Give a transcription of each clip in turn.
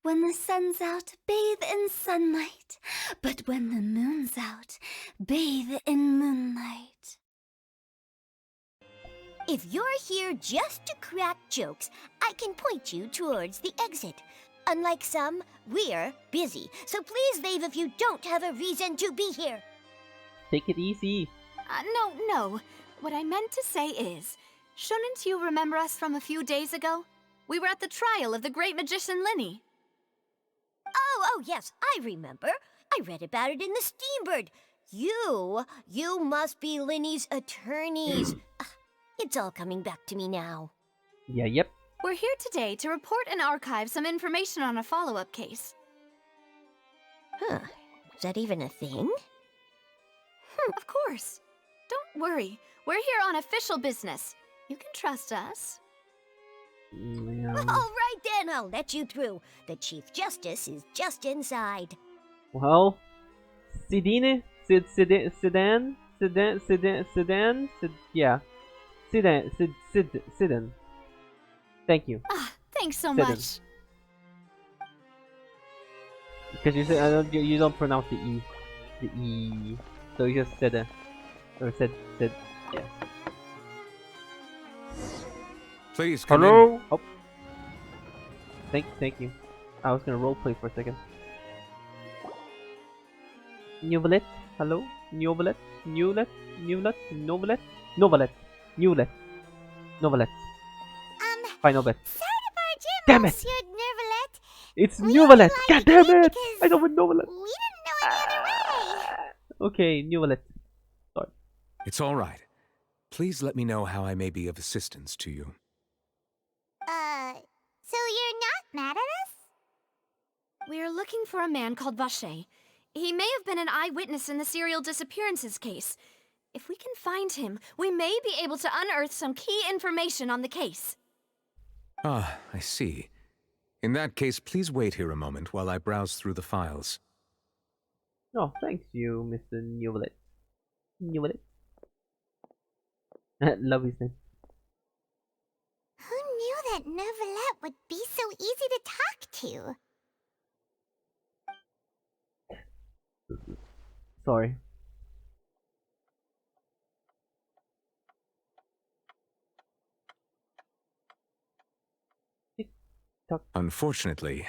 When the sun's out, bathe in sunlight. But when the moon's out, bathe in moonlight. If you're here just to crack jokes, I can point you towards the exit. Unlike some, we're busy, so please leave if you don't have a reason to be here. Take it easy. No. What I meant to say is, shouldn't you remember us from a few days ago? We were at the trial of the great magician Linny. Oh, yes, I remember. I read about it in the Steambird. You must be Linny's attorneys. It's all coming back to me now. Yeah, yep. We're here today to report and archive some information on a follow-up case. Huh. Is that even a thing? Of course. Don't worry. We're here on official business. You can trust us. Yeah. All right then, I'll let you through. The Chief Justice is just inside. Well, Sedan, yeah. Sedan. Thank you. Thanks so Sedan. much. Because you said you don't pronounce the E, so you just said or said, yeah. Please come Hello. in. Oh. Thank you. I was gonna roleplay for a second. Novelet. Hello. Novelet. Novelet. Final bet. Sorry to barge in, Damn it! Monsieur Nervalet. It's We Novelet! only let God you damn in it! because I know what Novelet. We didn't know any other way. Okay, Novelet. Sorry. It's all right. Please let me know how I may be of assistance to you. So you're not mad at us? We're looking for a man called Vache. He may have been an eyewitness in the serial disappearances case. If we can find him, we may be able to unearth some key information on the case. Ah, I see. In that case, please wait here a moment while I browse through the files. Oh, thanks you, Mr. Novelet. Novelet. Love his name. Who knew that Nervalet would be so easy to talk to? Sorry. Unfortunately,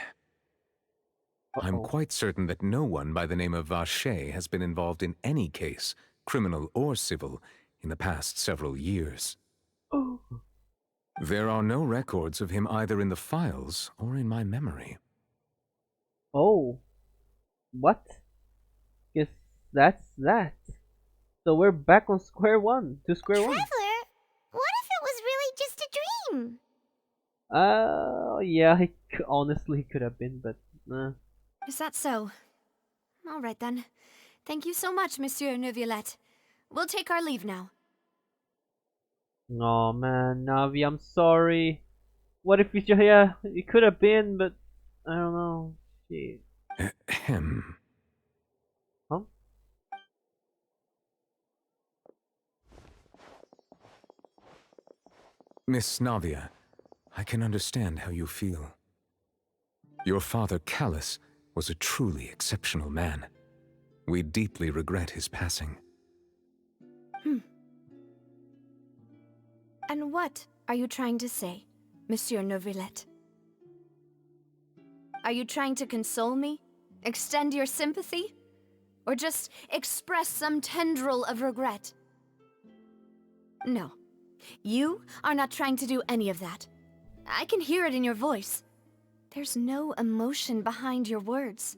I'm quite certain that no one by the name of Vache has been involved in any case, criminal or civil, in the past several years. Oh. There are no records of him either in the files or in my memory. Oh. What? Guess that's that. So we're back on square one. To square one. Traveler, what if it was really just a dream? Yeah, it honestly could have been, but Is that so? All right then. Thank you so much, Monsieur Neuvillette. We'll take our leave now. Oh man, Navi, I'm sorry. What if it's just, yeah, it could have been, but I don't know. Shit. Ahem. Huh? Miss Navia, I can understand how you feel. Your father, Callus, was a truly exceptional man. We deeply regret his passing. And what are you trying to say, Monsieur Neuvillette? Are you trying to console me? Extend your sympathy? Or just express some tendril of regret? No. You are not trying to do any of that. I can hear it in your voice. There's no emotion behind your words.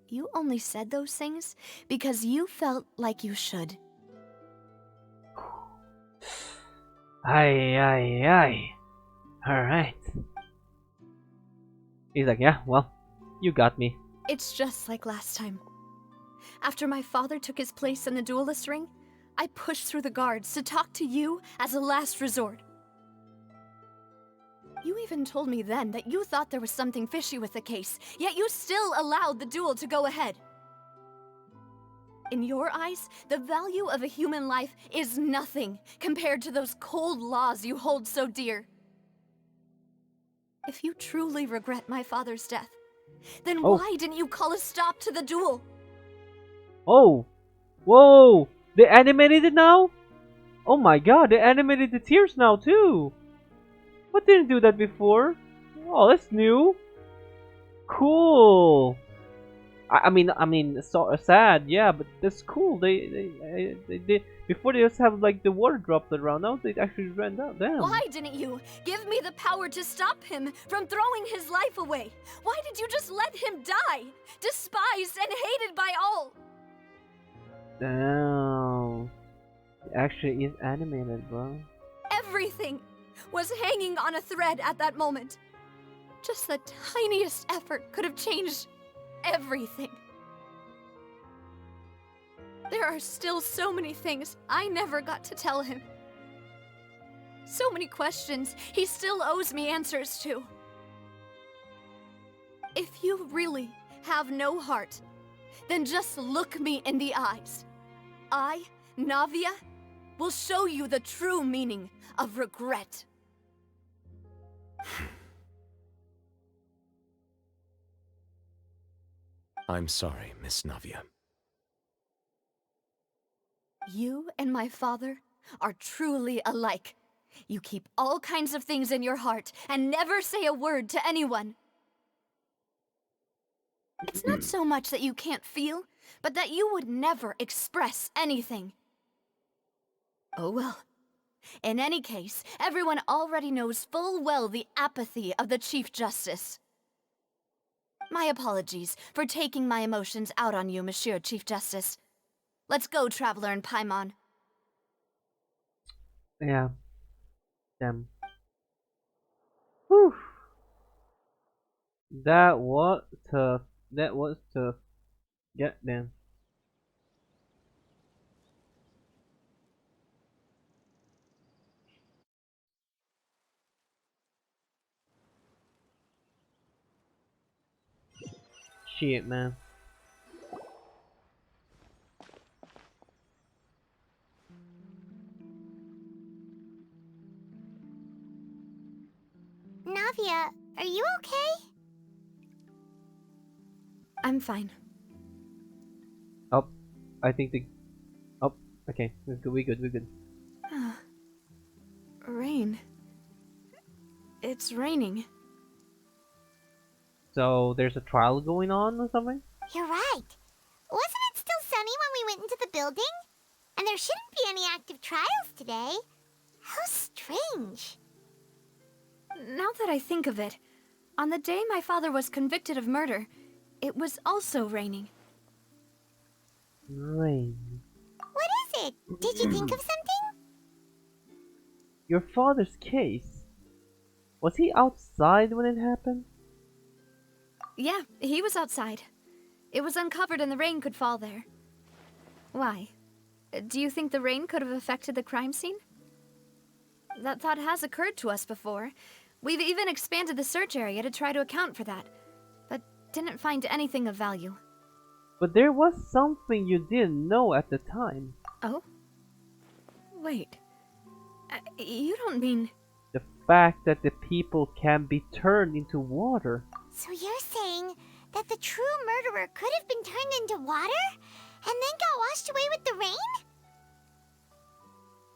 You only said those things because you felt like you should. Aye. Alright. He's like, yeah, well, you got me. It's just like last time. After my father took his place in the duelist ring, I pushed through the guards to talk to you as a last resort. You even told me then that you thought there was something fishy with the case, yet you still allowed the duel to go ahead. In your eyes, the value of a human life is nothing compared to those cold laws you hold so dear. If you truly regret my father's death, Then Oh. why didn't you call a stop to the duel? Oh! Whoa! They animated it now? Oh my god, they animated the tears now too! What didn't do that before? Oh, that's new! Cool! I mean, so sad, yeah, but that's cool. They before they just have like the water dropped around. Now they actually ran down. Damn. Why didn't you give me the power to stop him from throwing his life away? Why did you just let him die, despised and hated by all? Damn. It actually is animated, bro. Everything was hanging on a thread at that moment. Just the tiniest effort could have changed everything. There are still so many things I never got to tell him. So many questions he still owes me answers to. If you really have no heart, then just look me in the eyes. I, Navia, will show you the true meaning of regret. I'm sorry, Miss Navia. You and my father are truly alike. You keep all kinds of things in your heart and never say a word to anyone. It's not so much that you can't feel, but that you would never express anything. Oh well. In any case, everyone already knows full well the apathy of the Chief Justice. My apologies for taking my emotions out on you, Monsieur Chief Justice. Let's go, Traveler and Paimon. Yeah. Damn. Whew. That was tough. That was tough. Get them. Shit, man. Navia, are you okay? I'm fine. Oh, I think the. Oh, okay. We're good. We're good. We're good. Rain. It's raining. So there's a trial going on or something? You're right. Wasn't it still sunny when we went into the building? And there shouldn't be any active trials today. How strange. Now that I think of it, on the day my father was convicted of murder, it was also raining. Rain. What is it? Did you think of something? Your father's case. Was he outside when it happened? Yeah, he was outside. It was uncovered and the rain could fall there. Why? Do you think the rain could have affected the crime scene? That thought has occurred to us before. We've even expanded the search area to try to account for that, but didn't find anything of value. But there was something you didn't know at the time. Oh? Wait. You don't mean... The fact that the people can be turned into water. So you're saying that the true murderer could have been turned into water and then got washed away with the rain?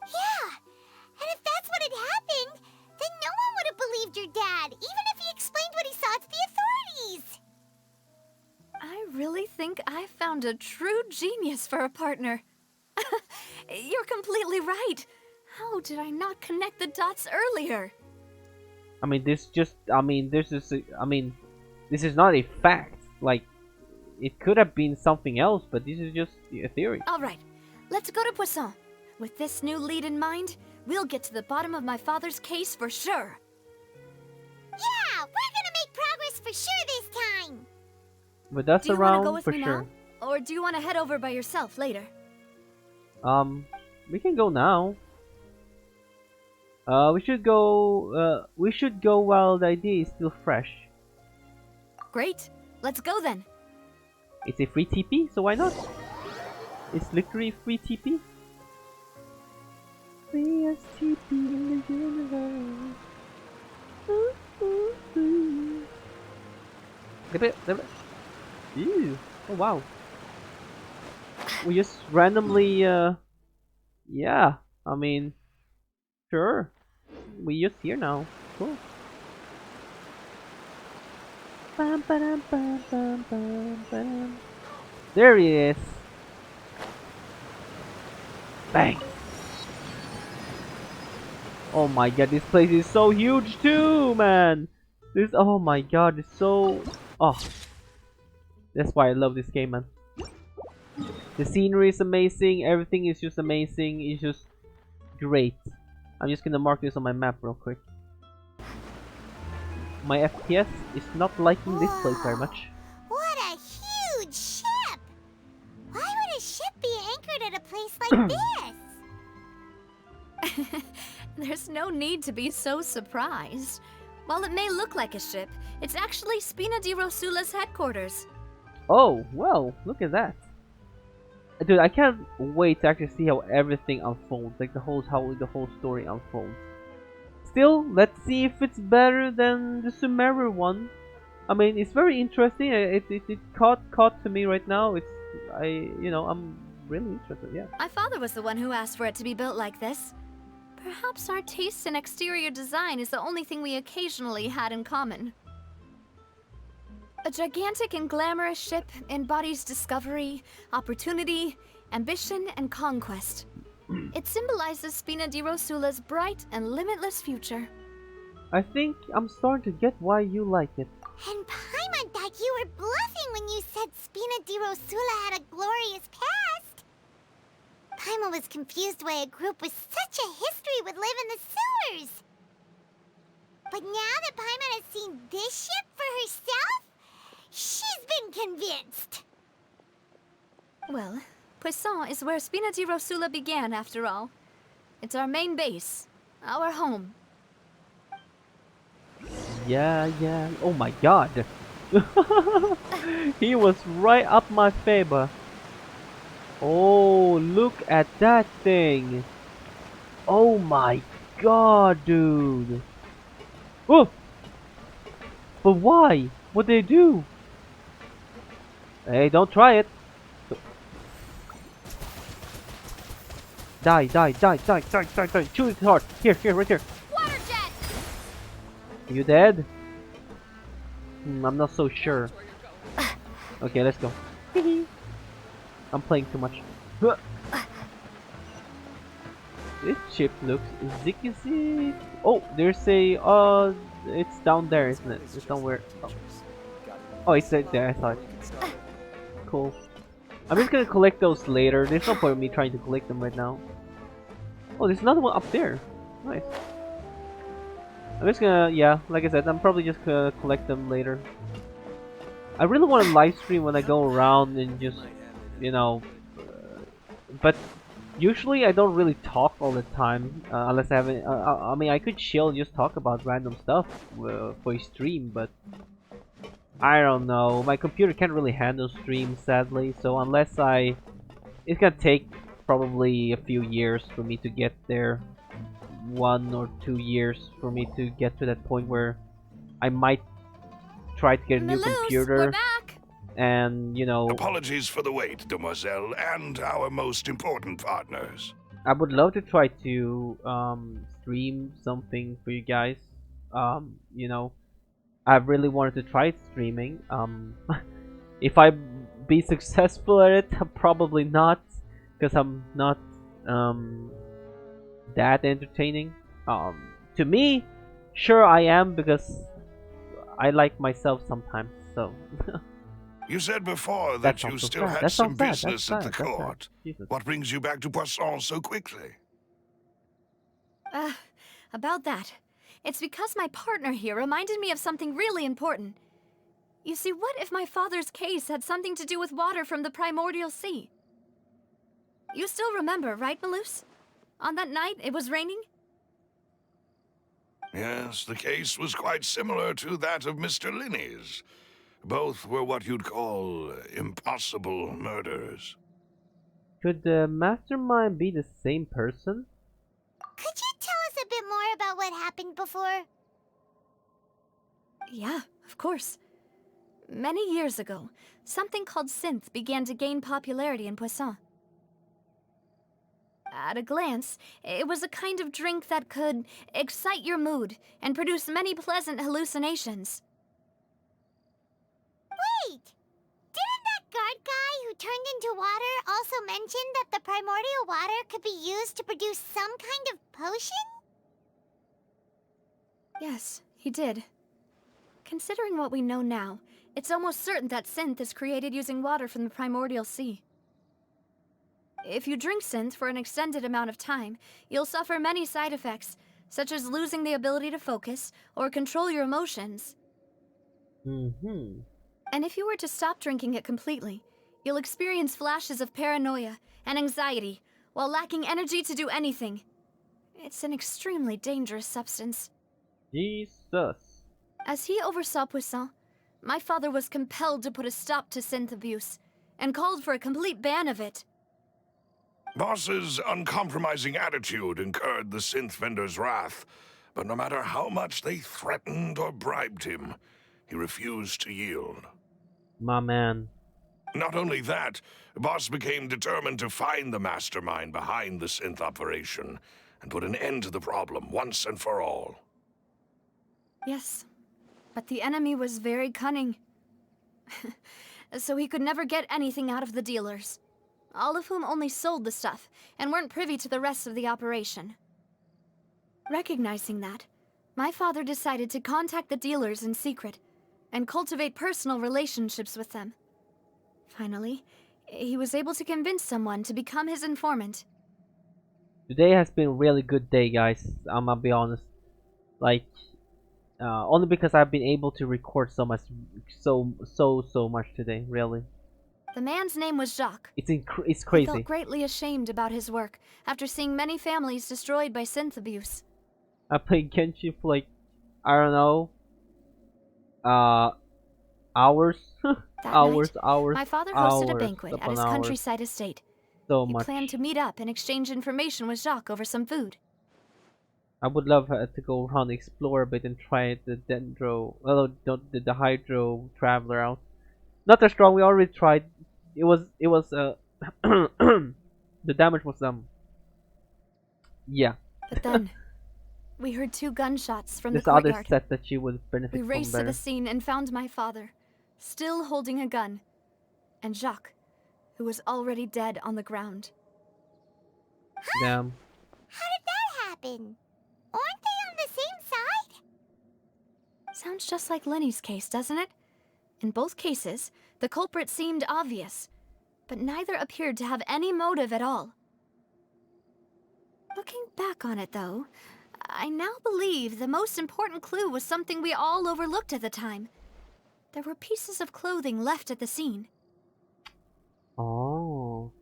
Yeah, and if that's what had happened, then no one would have believed your dad, even if he explained what he saw to the authorities. I really think I found a true genius for a partner. You're completely right. How did I not connect the dots earlier? I mean, this is not a fact. Like, it could have been something else, but this is just a theory. All right, let's go to Poisson. With this new lead in mind, we'll get to the bottom of my father's case for sure. Yeah, we're gonna make progress for sure this time. But that's Do you want to go around with for me sure. now? Or do you want to head over by yourself later? We can go now. We should go. We should go while the idea is still fresh. Great, let's go then. It's a free TP, so why not? It's literally free TP. Freest TP in the universe. Ooh, ooh, ooh. Ew. Oh wow. We just randomly, yeah. I mean, sure. We just here now. Cool. Bam, ba-dam, bam, bam, bam, bam. There he is. Bang. Oh my god, this place is so huge too, man. This, oh my god, it's so, oh. That's why I love this game, man. The scenery is amazing, everything is just amazing, it's just great. I'm just gonna mark this on my map real quick. My FPS is not liking this place very much. What a huge ship! Why would a ship be anchored at a place like this? There's no need to be so surprised. While it may look like a ship, it's actually Spina di Rosula's headquarters. Oh, well, look at that. Dude, I can't wait to actually see how everything unfolds, like how the whole story unfolds. Still, let's see if it's better than the Sumeru one. I mean, it's very interesting. It caught to me right now. I'm really interested. Yeah. My father was the one who asked for it to be built like this. Perhaps our taste in exterior design is the only thing we occasionally had in common. A gigantic and glamorous ship embodies discovery, opportunity, ambition, and conquest. It symbolizes Spina di Rosula's bright and limitless future. I think I'm starting to get why you like it. And Paimon thought you were bluffing when you said Spina di Rosula had a glorious past. Paimon was confused why a group with such a history would live in the sewers. But now that Paimon has seen this ship for herself, she's been convinced. Well, Poisson is where Spina di Rosula began, after all. It's our main base, our home. Yeah. Oh my god. He was right up my favor. Oh, look at that thing. Oh my god, dude. Oh! But why? What'd they do? Hey, don't try it. Die. Shoot it hard. Here, right here. Water jet! Are you dead? I'm not so sure. Okay, let's go. I'm playing too much. This ship looks zicky. Oh, there's a it's down there, isn't it? It's somewhere. Oh, it's right there. I thought. Cool. I'm just gonna collect those later. There's no point in me trying to collect them right now. Oh, there's another one up there. Nice. I'm just gonna, yeah, like I said, I'm probably just gonna collect them later. I really want to live stream when I go around and just, but usually I don't really talk all the time unless I have. I mean, I could chill and just talk about random stuff for a stream, but I don't know. My computer can't really handle streams, sadly. So unless it's gonna take probably a few years for me to get there. 1 or 2 years for me to get to that point where I might try to get a new Malus, computer. we're back. And Apologies for the wait, demoiselle, and our most important partners. I would love to try to stream something for you guys. I really wanted to try streaming. If I be successful at it, probably not, because I'm not that entertaining. To me, sure I am, because I like myself sometimes. So. You said before that you still had some business at the court. What brings you back to Poisson so quickly? About that. It's because my partner here reminded me of something really important. You see, what if my father's case had something to do with water from the primordial sea? You still remember, right, Malus? On that night, it was raining? Yes, the case was quite similar to that of Mr. Linney's. Both were what you'd call impossible murders. Could the mastermind be the same person? Could you tell us a bit more about what happened before? Yeah, of course. Many years ago, something called synth began to gain popularity in Poisson. At a glance, it was a kind of drink that could excite your mood and produce many pleasant hallucinations. Wait! Didn't that guard guy who turned into water also mention that the primordial water could be used to produce some kind of potion? Yes, he did. Considering what we know now, it's almost certain that synth is created using water from the primordial sea. If you drink synth for an extended amount of time, you'll suffer many side effects, such as losing the ability to focus or control your emotions. Mm-hmm. And if you were to stop drinking it completely, you'll experience flashes of paranoia and anxiety while lacking energy to do anything. It's an extremely dangerous substance. Jesus. As he oversaw Poisson, my father was compelled to put a stop to synth abuse and called for a complete ban of it. Boss's uncompromising attitude incurred the synth vendor's wrath, but no matter how much they threatened or bribed him, he refused to yield. My man. Not only that, Boss became determined to find the mastermind behind the synth operation and put an end to the problem once and for all. Yes, but the enemy was very cunning. So he could never get anything out of the dealers, all of whom only sold the stuff and weren't privy to the rest of the operation. Recognizing that, my father decided to contact the dealers in secret and cultivate personal relationships with them. Finally, he was able to convince someone to become his informant. Today has been a really good day, guys. I'm gonna be honest. Like, only because I've been able to record so much, so much today. Really, The man's name was Jacques. it's He crazy. felt greatly ashamed about his work after seeing many families destroyed by synth abuse. I played Genshin for like, I don't know, hours, That hours, night, hours, my father hosted a hours banquet at upon his hours. countryside estate. So He much. planned to meet up and exchange information with Jacques over some food. I would love to go around, explore a bit, and try the the Hydro Traveler out. Not that strong. We already tried. It was the damage was yeah. But then, we heard 2 gunshots from This the other courtyard. set that she would We benefit from raced to better. the scene and found my father, still holding a gun, and Jacques, who was already dead on the ground. Damn. How did that happen? Aren't they on the same side? Sounds just like Lenny's case, doesn't it? In both cases, the culprit seemed obvious, but neither appeared to have any motive at all. Looking back on it, though, I now believe the most important clue was something we all overlooked at the time. There were pieces of clothing left at the scene. Oh.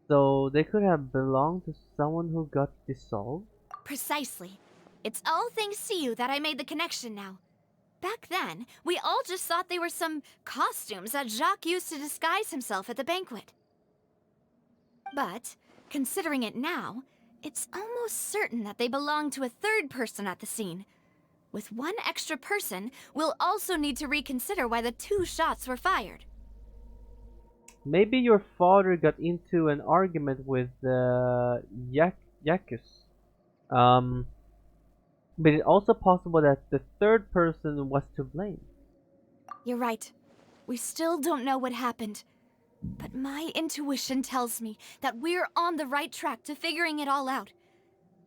So they could have belonged to someone who got dissolved? Precisely. It's all thanks to you that I made the connection now. Back then, we all just thought they were some costumes that Jacques used to disguise himself at the banquet. But, considering it now, it's almost certain that they belong to a third person at the scene. With one extra person, we'll also need to reconsider why the 2 shots were fired. Maybe your father got into an argument with Yakus. But it's also possible that the third person was to blame. You're right. We still don't know what happened. But my intuition tells me that we're on the right track to figuring it all out.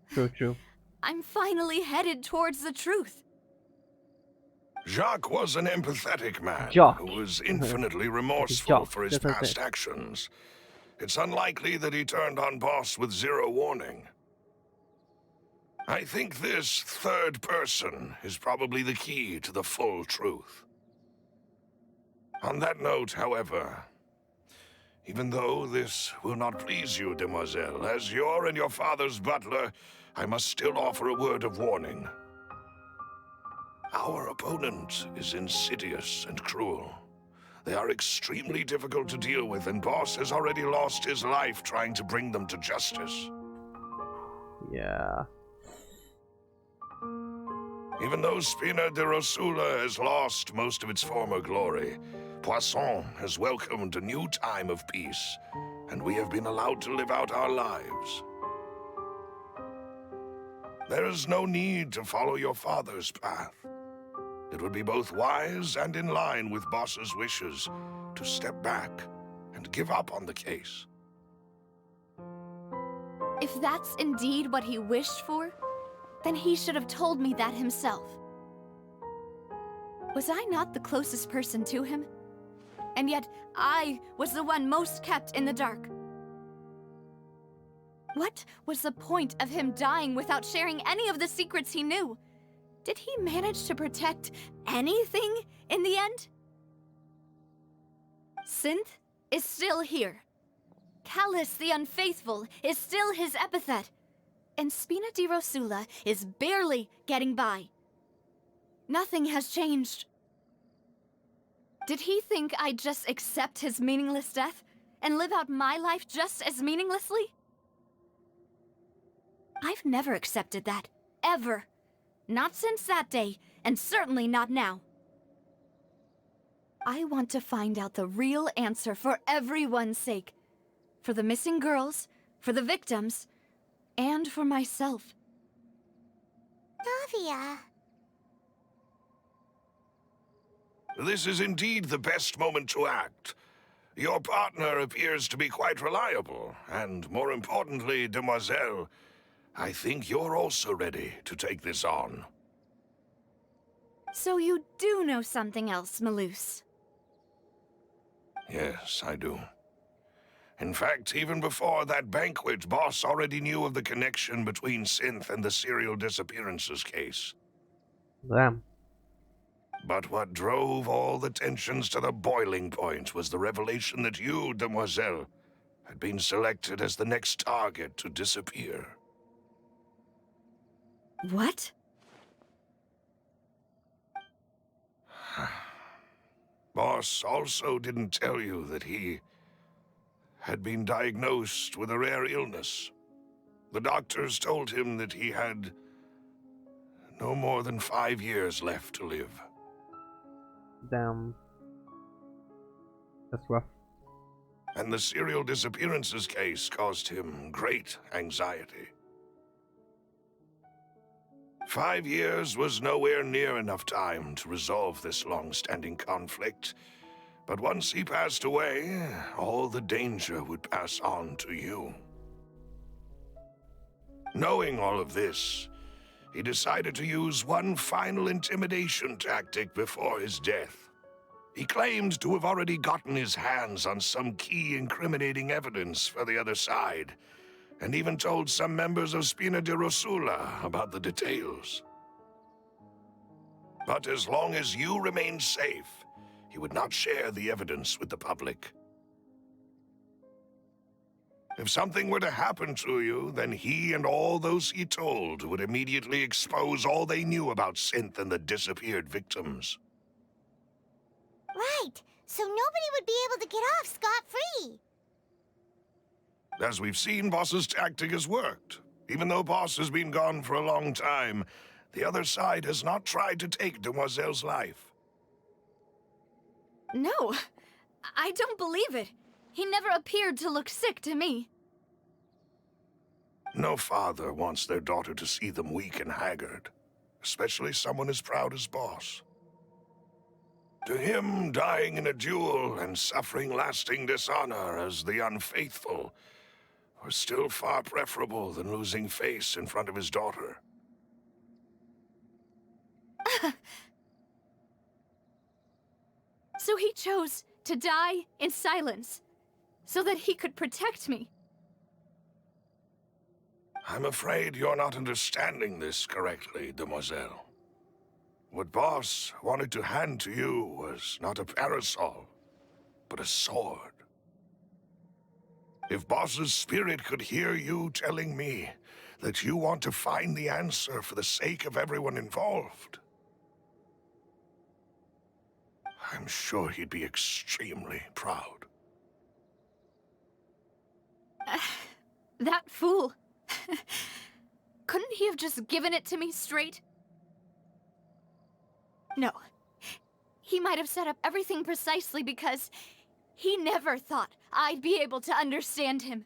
True. I'm finally headed towards the truth. Jacques was an empathetic man Jacques. who was infinitely remorseful Jacques, for his that's past it. actions. It's unlikely that he turned on Boss with 0 warning. I think this third person is probably the key to the full truth. On that note, however, even though this will not please you, demoiselle, as your and your father's butler, I must still offer a word of warning. Our opponent is insidious and cruel. They are extremely difficult to deal with, and Boss has already lost his life trying to bring them to justice. Yeah. Even though Spina de Rosula has lost most of its former glory, Poisson has welcomed a new time of peace, and we have been allowed to live out our lives. There is no need to follow your father's path. It would be both wise and in line with Boss's wishes to step back and give up on the case. If that's indeed what he wished for, then he should have told me that himself. Was I not the closest person to him? And yet, I was the one most kept in the dark. What was the point of him dying without sharing any of the secrets he knew? Did he manage to protect anything in the end? Synth is still here. Callus the Unfaithful is still his epithet. And Spina di Rosula is barely getting by. Nothing has changed. Did he think I'd just accept his meaningless death and live out my life just as meaninglessly? I've never accepted that, ever. Not since that day, and certainly not now. I want to find out the real answer for everyone's sake. For the missing girls, for the victims, and for myself. Navia. This is indeed the best moment to act. Your partner appears to be quite reliable, and more importantly, Demoiselle, I think you're also ready to take this on. So you do know something else, Maloose? Yes, I do. In fact, even before that banquet, Boss already knew of the connection between Synth and the serial disappearances case. Damn. But what drove all the tensions to the boiling point was the revelation that you, Demoiselle, had been selected as the next target to disappear. What? Boss also didn't tell you that he had been diagnosed with a rare illness. The doctors told him that he had no more than 5 years left to live. Damn. That's rough. And the serial disappearances case caused him great anxiety. 5 years was nowhere near enough time to resolve this long-standing conflict. But once he passed away, all the danger would pass on to you. Knowing all of this, he decided to use one final intimidation tactic before his death. He claimed to have already gotten his hands on some key incriminating evidence for the other side, and even told some members of Spina de Rosula about the details. But as long as you remained safe, he would not share the evidence with the public. If something were to happen to you, then he and all those he told would immediately expose all they knew about Synth and the disappeared victims. Right, so nobody would be able to get off scot-free. As we've seen, Boss's tactic has worked. Even though Boss has been gone for a long time, the other side has not tried to take Demoiselle's life. No, I don't believe it. He never appeared to look sick to me. No father wants their daughter to see them weak and haggard, especially someone as proud as Boss. To him, dying in a duel and suffering lasting dishonor as the unfaithful was still far preferable than losing face in front of his daughter. So he chose to die in silence, so that he could protect me. I'm afraid you're not understanding this correctly, Demoiselle. What Boss wanted to hand to you was not a parasol, but a sword. If Boss's spirit could hear you telling me that you want to find the answer for the sake of everyone involved, I'm sure he'd be extremely proud. That fool. Couldn't he have just given it to me straight? No. He might have set up everything precisely because he never thought I'd be able to understand him.